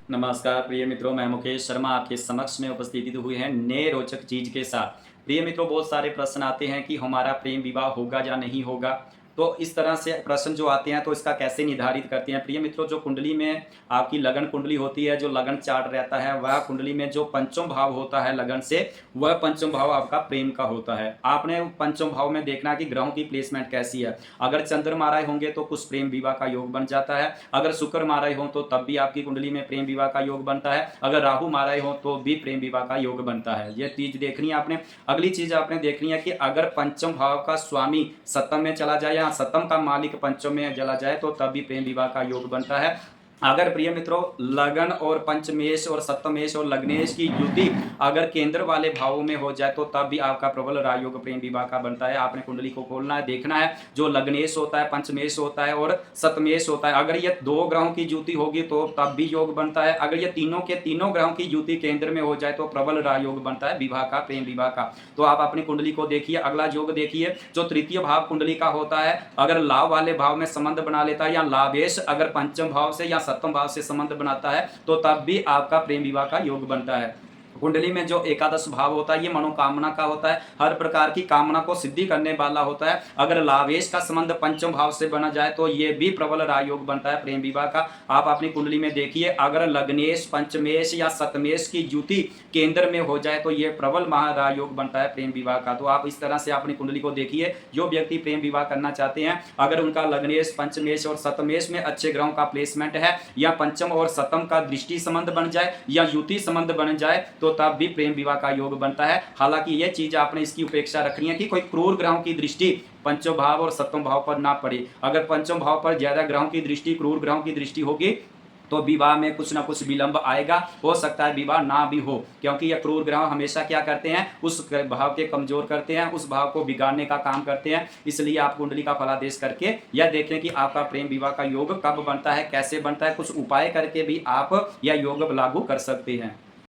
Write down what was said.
नमस्कार प्रिय मित्रों, मैं मुकेश शर्मा आपके समक्ष में उपस्थित हुए हैं नए रोचक चीज के साथ। प्रिय मित्रों, बहुत सारे प्रश्न आते हैं कि हमारा प्रेम विवाह होगा या नहीं होगा। तो इस तरह से प्रश्न जो आते हैं तो इसका कैसे निर्धारित करते हैं। प्रिय मित्रों, जो कुंडली में आपकी लगन कुंडली होती है, जो लगन चार्ट रहता है, वह कुंडली में जो पंचम भाव होता है लगन से, वह पंचम भाव आपका प्रेम का होता है। आपने पंचम भाव में देखना कि ग्रहों की प्लेसमेंट कैसी है। अगर चंद्रमा राय होंगे तो कुछ प्रेम विवाह का योग बन जाता है। अगर शुक्र महाराज हो तो तब भी आपकी कुंडली में प्रेम विवाह का योग बनता है। अगर राहु महाराज हो तो भी प्रेम विवाह का योग बनता है। ये चीज देखनी है आपने। अगली चीज आपने देखनी है कि अगर पंचम भाव का स्वामी सप्तम में चला जाए या सप्तम का मालिक पंचम में चला जाए तो तब भी प्रेम विवाह का योग बनता है। अगर प्रिय मित्रों लगन और पंचमेश और सप्तमेश और लग्नेश की युति अगर केंद्र वाले भावों में हो जाए तो तब भी आपका प्रबल राजयोग प्रेम विवाह का बनता है। आपने कुंडली को खोलना है, देखना है जो लग्नेश होता है, पंचमेश होता है और सप्तमेश होता है। अगर ये दो ग्रहों की युति होगी तो तब भी योग बनता है। अगर ये तीनों के तीनों ग्रहों की युति केंद्र में हो जाए तो प्रबल राजयोग बनता है विवाह का, प्रेम विवाह का। तो आप अपनी कुंडली को देखिए। अगला योग देखिए जो तृतीय भाव कुंडली का होता है, अगर लाभ वाले भाव में संबंध बना लेता है या लाभेश अगर पंचम भाव से या सप्तम भाव से संबंध बनाता है तो तब भी आपका प्रेम विवाह का योग बनता है। कुंडली में जो एकादश भाव होता है ये मनोकामना का होता है, हर प्रकार की कामना को सिद्धि करने वाला होता है। अगर लाभेश का संबंध पंचम भाव से बना जाए तो ये भी प्रबल राजयोग बनता है प्रेम विवाह का। आप अपनी कुंडली में देखिए, अगर लग्नेश पंचमेश या सप्तमेश की युति केंद्र में हो जाए तो ये प्रबल महाराजयोग बनता है प्रेम विवाह का। तो आप इस तरह से अपनी कुंडली को देखिए। जो व्यक्ति प्रेम विवाह करना चाहते हैं, अगर उनका लग्नेश पंचमेश और सप्तमेश में अच्छे ग्रहों का प्लेसमेंट है या पंचम और सप्तम का दृष्टि संबंध बन जाए या युति संबंध बन जाए तो तब भी प्रेम विवाह का योग बनता है। हालांकि यह चीज आपने इसकी उपेक्षा रखनी है कि कोई क्रूर ग्रहों की दृष्टि पंचम भाव और सप्तम भाव पर ना पड़े। अगर पंचम भाव पर ज्यादा ग्रहों की दृष्टि, क्रूर ग्रहों की दृष्टि होगी तो विवाह में कुछ ना कुछ विलंब आएगा। हो सकता है विवाह ना भी हो, क्योंकि यह क्रूर ग्रह हमेशा क्या करते हैं, उस भाव के कमजोर करते हैं, उस भाव को बिगाड़ने का काम करते हैं। इसलिए आप कुंडली का फलादेश करके यह देखें कि आपका प्रेम विवाह का योग कब बनता है, कैसे बनता है। कुछ उपाय करके भी आप यह योग लागू कर सकते हैं।